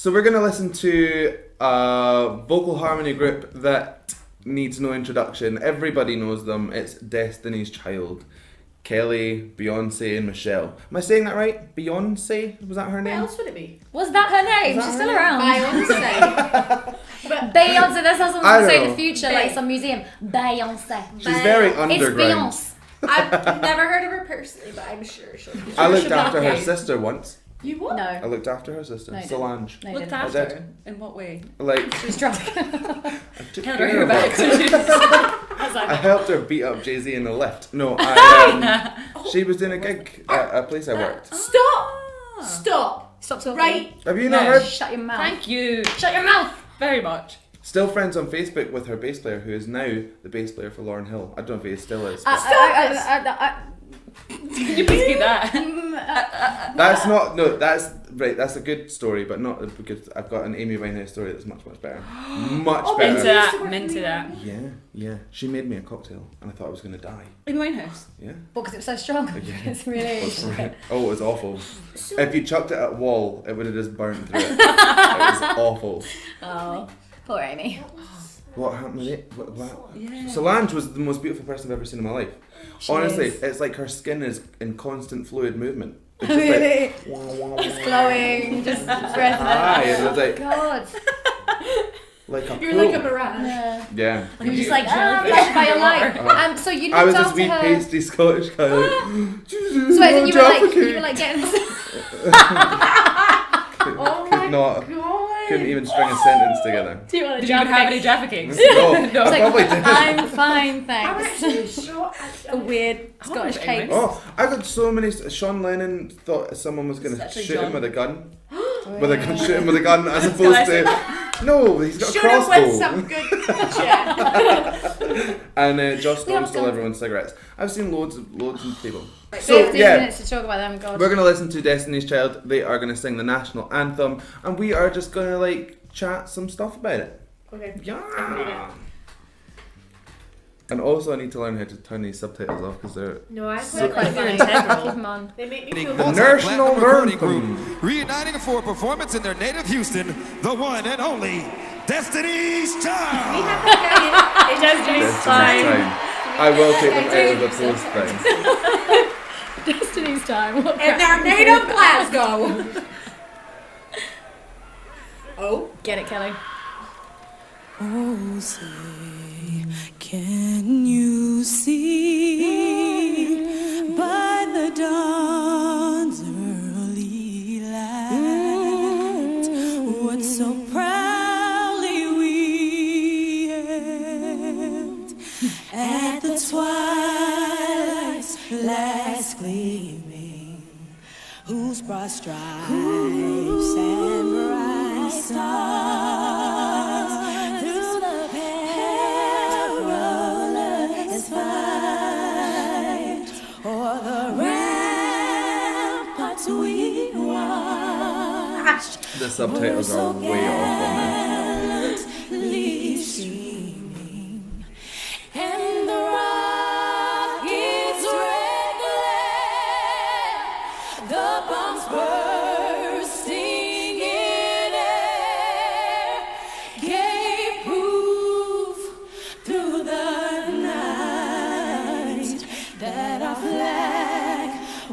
So we're going to listen to a vocal harmony group that needs no introduction. Everybody knows them. It's Destiny's Child. Kelly, Beyonce and Michelle. Am I saying that right? Beyonce? Was that her name? What else would it be? Was that her name? She's still around. Beyonce. But Beyonce, that's how someone would say in the future, Bey. like some museum. Beyonce. She's very underground. It's Beyonce. I've never heard of her personally, but I'm sure she'll be. I looked after her sister once. You what? No. I looked after her sister, No, you Solange. No, you Looked didn't. after I did. her? In what way? Like, She was drunk. I took Held care her of her. back. I helped her beat up Jay-Z in the lift. No, she was doing a gig at a place I worked. Stop! Stop! Stop talking. Right. Have you not No. heard? Shut your mouth. Thank you. Shut your mouth. Very much. Still friends on Facebook with her bass player, who is now the bass player for Lauryn Hill. I don't know if he still is. but- Can you please keep that? That's not, no, that's, right, that's a good story, but not because I've got an Amy Winehouse story that's much, much better. Much Into better. that. I'm into that. Yeah. She made me a cocktail, and I thought I was going to die. In Winehouse. Yeah. Well, because it was so strong. Yeah. It's really strong. Oh, it was awful. If you chucked it at a wall, it would have just burnt through it. It was awful. Oh, poor Amy. What happened with it? What? Yeah. Solange was the most beautiful person I've ever seen in my life. She Honestly, is. it's like her skin is in constant fluid movement. It's Really? Like, wah, wah, wah, Just glowing, just breath. Aye, and it was like, God. like a You're pool. like a mirage. Yeah. Yeah. And you're just like, flashed by your light. So you I was looked this wee after her. pasty Scottish guy. Like, So as in you were like getting. Oh could my not, god. couldn't even string a sentence together. Do you want Did you even have any Jaffa cakes? No, No. I It's probably like, did. I'm fine, I'm thanks. actually shocked. The weird Scottish it cakes. Oh, I got so many. Sean Lennon thought someone was going to Such a shoot him John. with a gun. Shoot him with a gun as opposed I say to. No, he's got a Should have with crossbow. some good yeah. And Josh Stone have stole guns. everyone's cigarettes. I've seen loads of people. So, 15 minutes to talk about them, God. We're gonna listen to Destiny's Child. They are gonna sing the national anthem, and we are just gonna like chat some stuff about it. Okay. Yeah. And also, I need to learn how to turn these subtitles off because they're No, I They're quite quite like funny. them. Keep them on. They make me feel The good. national recording anthem. group reuniting for a performance in their native Houston, the one and only Destiny's Child. Destiny's time. I will take them out of the post thing. Destiny's time. What In their native Glasgow. Oh. Get it, Kelly. Oh, say, can you see by the dawn's early light what so proudly we hailed at the twilight's last gleaming, whose broad stripes and bright stars through the perilous fight o'er the ramparts we watched. The subtitles are way off on this. Gallantly streaming, and the rocket's red glare, the bombs bursting in air, gave proof through the night that our flag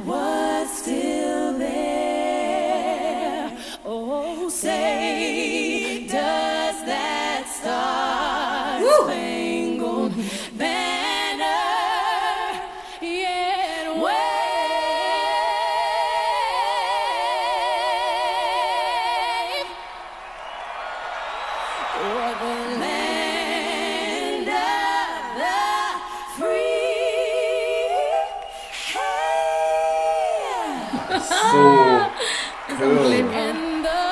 was still there. Oh, say, does that star-spangled banner yet wave o'er the land of the free? So cool. And the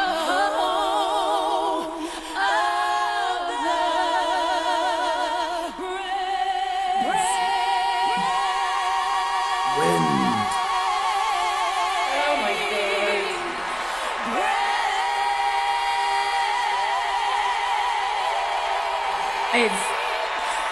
home of the Wind. Oh my god.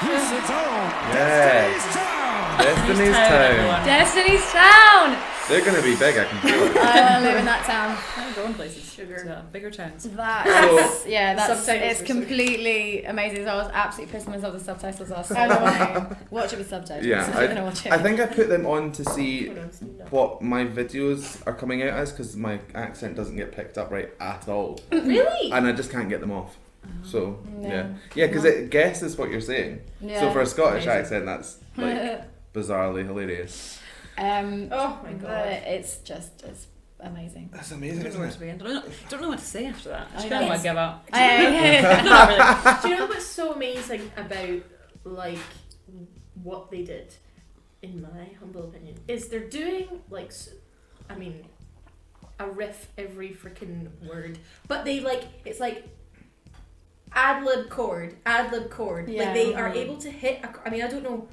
Houston's own Yeah. Destiny's Child. Destiny's Town, Town. everyone. Destiny's Town. They're going to be big, I can feel it. I want to live in that town. I'm going places. Sugar. Bigger towns. That's Subtitles it's were so completely amazing. So I was absolutely pissed myself. The subtitles are so annoying. Watch it with subtitles. Yeah, if you're gonna watch it. I think I put them on to see Hold on, stand up. what my videos are coming out as because my accent doesn't get picked up right at all. Really? And I just can't get them off. So, Yeah. yeah, because it guesses what you're saying. Yeah. So for a Scottish Amazing. accent, that's like bizarrely hilarious. Oh my god. It's amazing. That's I amazing, don't know isn't where it? to begin. Don't know what to say after that. I just I kind of know. want to give up. Not really. Do you know what's so amazing about like what they did, in my humble opinion, is they're doing like, I mean, a riff every freaking word, but they like it's like ad lib chord. Yeah. Like they are able to hit. I mean, I don't know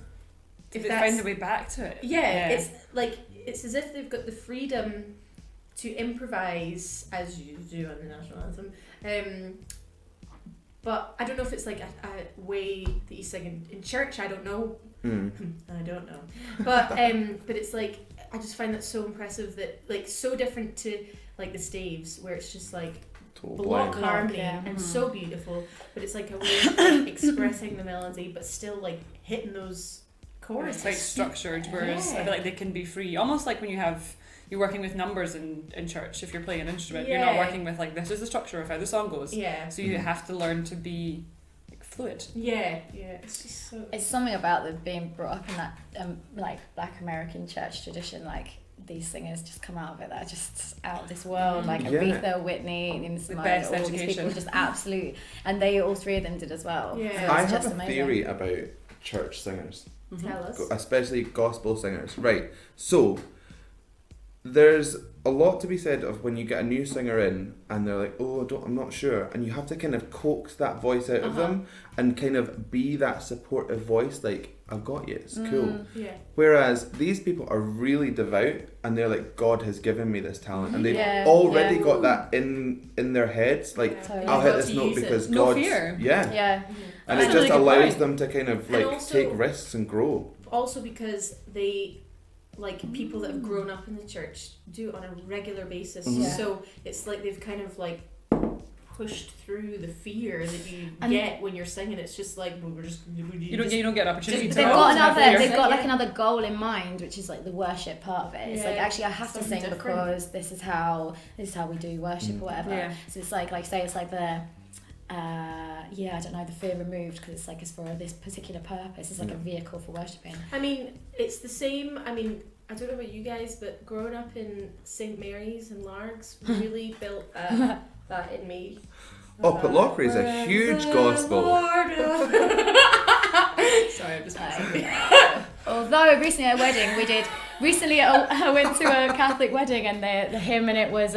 if They that's find their way back to it. yeah. It's like it's as if they've got the freedom to improvise as you do on the national anthem. But I don't know if it's like a way that you sing in church. I don't know. I don't know. But it's like I just find that so impressive that like so different to like the staves where it's just like Total block blank. harmony yeah. and so beautiful, but it's like a way of like, expressing the melody but still like hitting those chords. It's like structured, whereas I Yeah. feel like they can be free. Almost like when you're working with numbers in church, if you're playing an instrument, you're not Yeah. working with like this is the structure of how the song goes. Yeah. So you have to learn to be like fluid. Yeah. It's just so. It's something about the being brought up in that like Black American church tradition. Like these singers just come out of it that are just out of this world. Like Yeah. Aretha, Whitney, Nina Simone, best all these education. people just absolute, and they all three of them did as well. Yeah. So I it's have just a amazing. theory about church singers, Tell us. especially gospel singers. Right, so there's a lot to be said of when you get a new singer in and they're like, oh, I'm not sure, and you have to kind of coax that voice out of them and kind of be that supportive voice, like, I've got you, it's cool. Yeah. Whereas these people are really devout and they're like, God has given me this talent, and they've Yeah, already yeah. got that in their heads, like, Yeah. Totally. I'll You've hit got this to note use it. because No God's fear. yeah. Yeah. And That's it a just really good allows point. them to kind of like also- take risks and grow. Also because they, like people that have grown up in the church, do it on a regular basis. Mhm. Yeah. So it's like they've kind of like pushed through the fear that you And- get when you're singing. It's just like we're just You don't get an opportunity They've to got to have fear. they've got like Yeah. another goal in mind, which is like the worship part of it. It's like Yeah. actually I have to Something sing different. because this is how we do worship or whatever. Yeah. So it's like say it's like the I don't know, the fear removed because it's like it's for this particular purpose. It's like a vehicle for worshipping. I mean, it's the same. I mean, I don't know about you guys, but growing up in St Mary's and Largs really built that in me. Oh, but Lockery is a huge gospel. Sorry, I'm just Although recently at a wedding I went to a Catholic wedding and the hymn in it was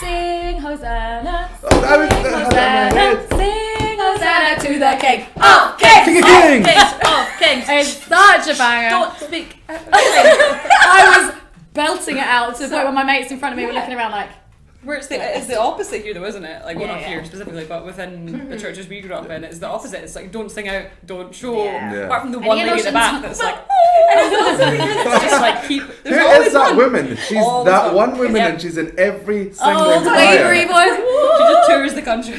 sing Hosanna, Oh, that was Hosanna, sing Hosanna to the King of Kings. King! Kings of kings. It's such a banger. Don't speak. I was belting it out to the point where my mates in front of me were looking around like, Where it's the opposite here though, isn't it? Like, well, Yeah, not here yeah. specifically, but within the churches we grew up in, it's the opposite. It's like, don't sing out, don't show. Yeah. Yeah. Apart from the And one you know lady at the back sometimes- that's like, it's just like keep. Who There's always is that one. woman? She's Always that one. one woman Yeah. and she's in every single oh, quavery choir. voice. She just tours the country.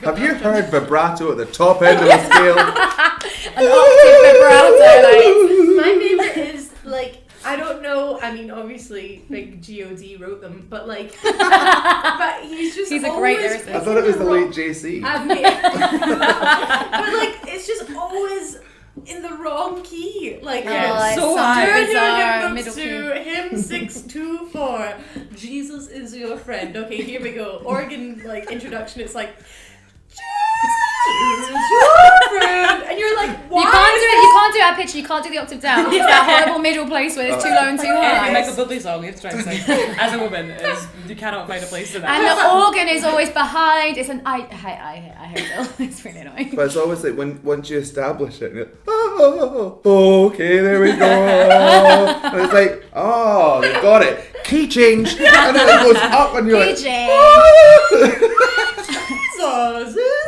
Have you heard vibrato at the top end of the scale? An octave vibrato, like. My favorite is like I don't know. I mean, obviously, like God wrote them, but like, but he's He's a great always lyricist. I thought it was the late wrong- JC. I mean, but like, it's just always in the wrong key. Like, Oh, it's so so high. bizarre, middle to hymn 624. Jesus is your friend. Okay, here we go. Organ like introduction. It's like. Jesus is your friend, and you're like, why? You can't do that pitch, you can't do the octave down. It's that horrible middle place where it's too low and too Every high. Michael Bublé song you have to try and sing as a woman is you cannot find a place in And that. the organ is always behind. It's an I hate it. It's really annoying. But it's always like once you establish it, and you're, oh, okay, there we go. And it's like, oh, they got it. key change, and then it goes up, and you're like, DJ.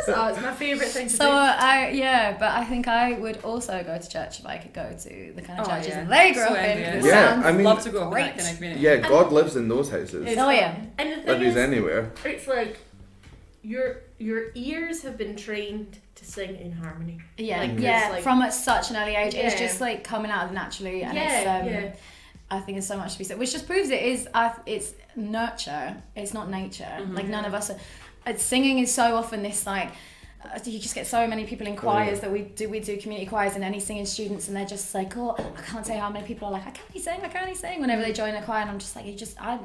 Oh, it's my favourite thing to So do. but I think I would also go to church if I could go to the kind of Oh, churches yeah. that they grew So up in. envious. It Yeah, sounds I mean- Love to go up in great. that kind of community. yeah, God lives in those houses. It's Oh, yeah. fun. And the thing Whether he's is, anywhere. it's like your ears have been trained to sing in harmony. Yeah, Like, yeah. it's like- From at such an early age, it's Yeah. just like coming out of naturally, and Yeah. I think there's so much to be said, which just proves it's nurture. It's not nature. Like none of us are. Singing is so often this like. You just get so many people in choirs that we do community choirs and any singing students, and they're just like, oh, I can't say how many people are like, I can't even sing whenever they join a choir, and I'm just like,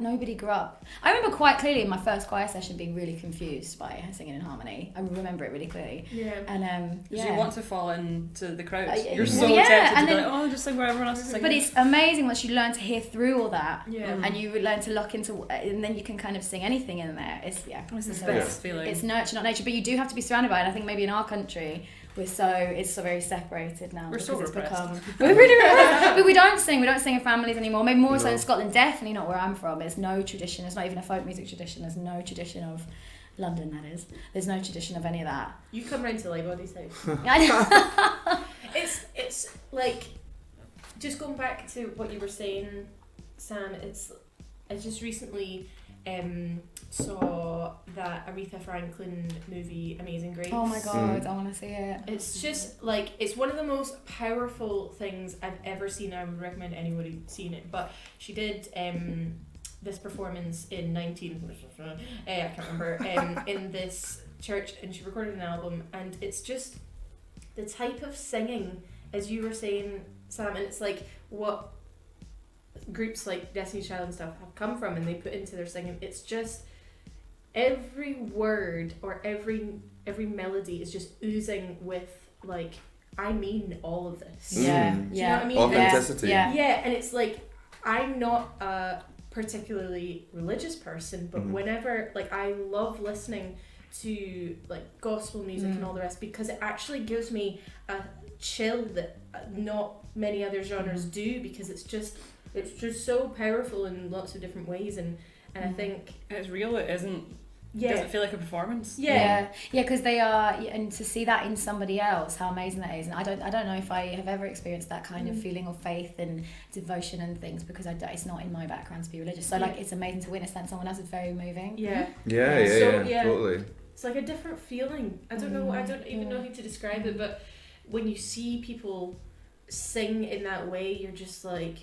nobody grew up. I remember quite clearly in my first choir session being really confused by singing in harmony. I remember it really clearly. Yeah. And Because you want to fall into the crowd. Yeah. You're so Well, yeah, tempted to and be then- like, oh, just sing where everyone else is singing. But it's amazing once you learn to hear through all that, Yeah. and you learn to lock into, and then you can kind of sing anything in there. It's the so best feeling. It's nurture, not nature. But you do have to be surrounded by it. And I think maybe in our country, it's so very separated now. We're because so it's repressed. become. We're really repressed. But we don't sing in families anymore. Maybe more so No. in Scotland. Definitely not where I'm from. There's no tradition. It's not even a folk music tradition. There's no tradition of London. That is. There's no tradition of any of that. You come round to Lightbody's house. I It's like, just going back to what you were saying, Sam. I just recently saw that Aretha Franklin movie Amazing Grace. oh my god, I want to see it. It's just like, it's one of the most powerful things I've ever seen. I would recommend anybody seeing it. But she did this performance in I can't remember, in this church, and she recorded an album, and it's just the type of singing, as you were saying, Sam, and it's like what groups like Destiny's Child and stuff have come from, and they put into their singing. It's just every word or every melody is just oozing with like, I mean all of this. Yeah, Mm. Do you know what I mean? Authenticity. Yeah. Yeah, and it's like, I'm not a particularly religious person, but whenever, like, I love listening to like gospel music and all the rest, because it actually gives me a chill that not many other genres do, because it's just so powerful in lots of different ways, and I think It's real, it isn't. yeah, Doesn't feel like a performance. yeah. Because they are, and to see that in somebody else, how amazing that is. And I don't know if I have ever experienced that kind of feeling of faith and devotion and things, because it's not in my background to be religious. So like, it's amazing to witness that in someone else. Is very moving. Yeah. Yeah, So, yeah, totally. It's like a different feeling. I don't know. I don't even know how to describe it. But when you see people sing in that way, you're just like,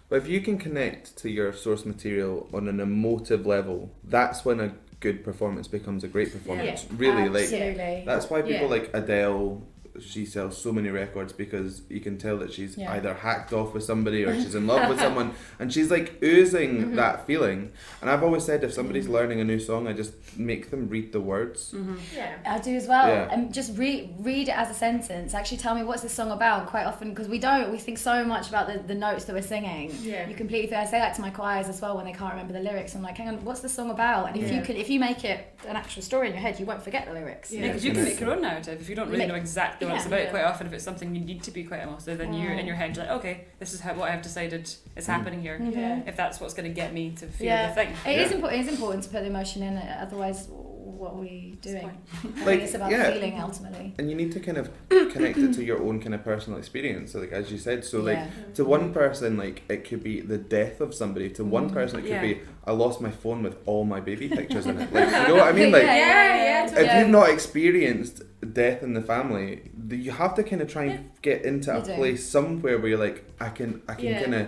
But if you can connect to your source material on an emotive level, that's when a good performance becomes a great performance. Really, like Absolutely. that's why people Yeah. like Adele. She sells so many records because you can tell that she's Yeah. either hacked off with somebody or she's in love with someone, and she's like oozing that feeling. And I've always said, if somebody's learning a new song, I just make them read the words. yeah. I do as well. Yeah. And just read it as a sentence. Actually tell me, what's this song about? Quite often, because we think so much about the notes that we're singing. Yeah. You completely, I say that to my choirs as well when they can't remember the lyrics. I'm like, hang on, what's the song about? And if you make it an actual story in your head, you won't forget the lyrics. Yeah. Yeah, because you can make your own narrative if you don't really know exactly what it's Yeah. about. Yeah. Quite often, if it's something you need to be quite emotive, then you're in your head, you're like, okay, this is what I've decided is happening here. Yeah. If that's what's going to get me to feel Yeah. the thing. It is Yeah. important. It's important to put the emotion in it. Otherwise, what are we doing? I Like, think it's about yeah. feeling ultimately. And you need to kind of connect it to your own kind of personal experience. So like, as you said, so like Yeah. to one person, like it could be the death of somebody. To one person, it could Yeah. be, I lost my phone with all my baby pictures in it. Like, you know what I mean? Like, Yeah. if you've not experienced death in the family, you have to kind of try and get into You a do. place somewhere where you're like, I can Yeah. kind of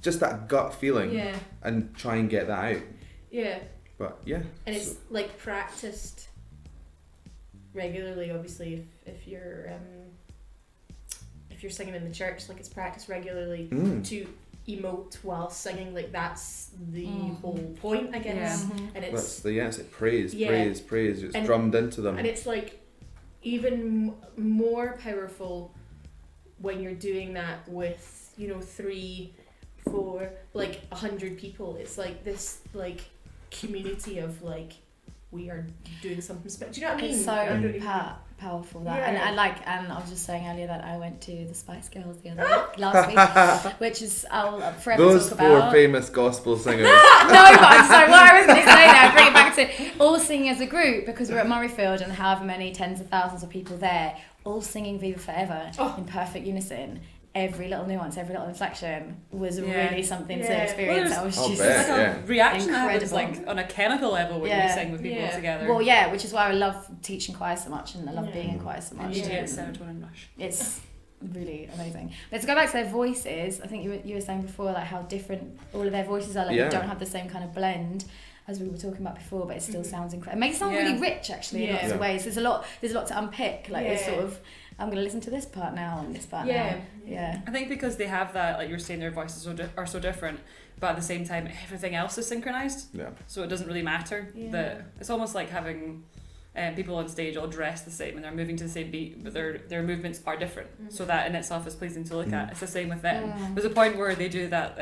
just that gut feeling Yeah. and try and get that out. Yeah. But yeah, And it's like practiced regularly. Obviously, if you're singing in the church, like, it's practiced regularly to emote while singing. Like, that's the whole point, I guess. Yeah. And that's it's it's praise, Yeah. praise. It's And- drummed into them. and it's like even more powerful when you're doing that with 3, 4, like 100 people. It's like this like community of like, we are doing something special. Do you know what I mean? It's so I don't even- powerful that, Yeah. and I was just saying earlier that I went to the Spice Girls the other week, last week, which is I'll forever Those talk four about. famous gospel singers. No, but I'm sorry, what I was going to say there, bring it back to all singing as a group, because we're at Murrayfield and however many tens of thousands of people there, all singing Viva Forever in perfect unison. Every little nuance, every little inflection was really something to experience. Well, I was I'll just bet. It's like a reaction that happens incredible. like on a chemical level when you sing with people together. Well, yeah, which is why I love teaching choir so much, and I love being in choir so much. You do get serotonin rush. It's really amazing. But to go back to their voices, I think you were saying before, like how different all of their voices are. Like they don't have the same kind of blend as we were talking about before, but it still sounds incredible. It makes it sound really rich, actually, in lots of ways. There's a lot to unpick. Like it's sort of, I'm going to listen to this part now and this part now. Yeah. I think because they have that, like you were saying, their voices are so different, but at the same time, everything else is synchronized. Yeah. So it doesn't really matter. That it's almost like having people on stage all dressed the same and they're moving to the same beat, but their movements are different. So that in itself is pleasing to look at. It's the same with them. There's a point where they do that,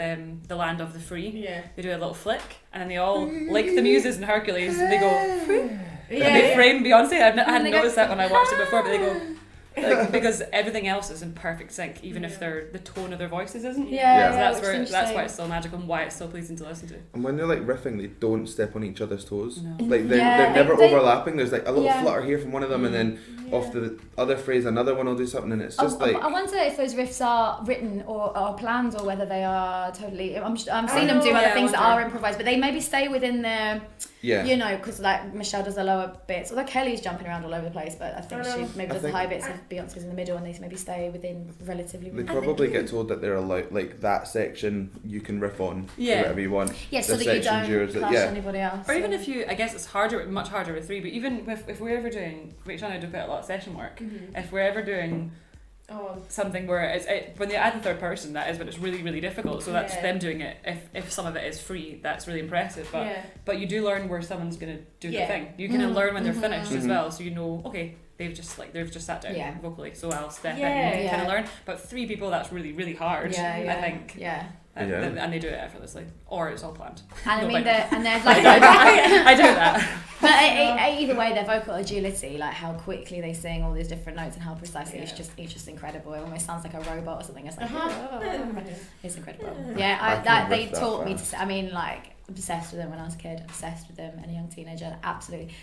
the Land of the Free. Yeah. They do a little flick, and then they all, like the muses in Hercules, they go, and they frame Beyonce. I hadn't noticed that when I watched it before, but they go. Like, because everything else is in perfect sync, even if the tone of their voices isn't. Yeah. So that's why it's so magical and why it's so pleasing to listen to. And when they're like riffing, they don't step on each other's toes. No. Like they're never overlapping. There's like a little flutter here from one of them, and then off the other phrase, another one will do something, and it's just like. I wonder if those riffs are written or are planned, or whether they are totally. I'm seeing them do other things that are improvised, but they maybe stay within their. Yeah. You know, because like Michelle does the lower bits, although Kelly's jumping around all over the place, but I think she maybe does the high bits of Beyonce's in the middle, and they maybe stay within relatively. They probably get told that they're allowed, like that section you can riff on whatever you want. Yeah, so This that you section's don't yours, clash anybody else. Or even if you, I guess it's much harder with three, but even if we're ever doing, Rachel and I do quite a lot of session work, if we're ever doing something where when they add the third person, that is when it's really, really difficult. So that's them doing it. If some of it is free, that's really impressive. But you do learn where someone's gonna do the thing. You kind of learn when they're finished as well. So you know, okay, they've just sat down vocally. So I'll step in and kind of learn. But three people, that's really, really hard. I think. And they do it effortlessly, or it's all planned. And No, I mean, there's I like. do that. But either way, their vocal agility, like how quickly they sing all these different notes and how precisely, it's just incredible. It almost sounds like a robot or something. It's like, it's incredible. They taught me to. I mean, like obsessed with them when I was a kid. Obsessed with them, and a young teenager. Absolutely.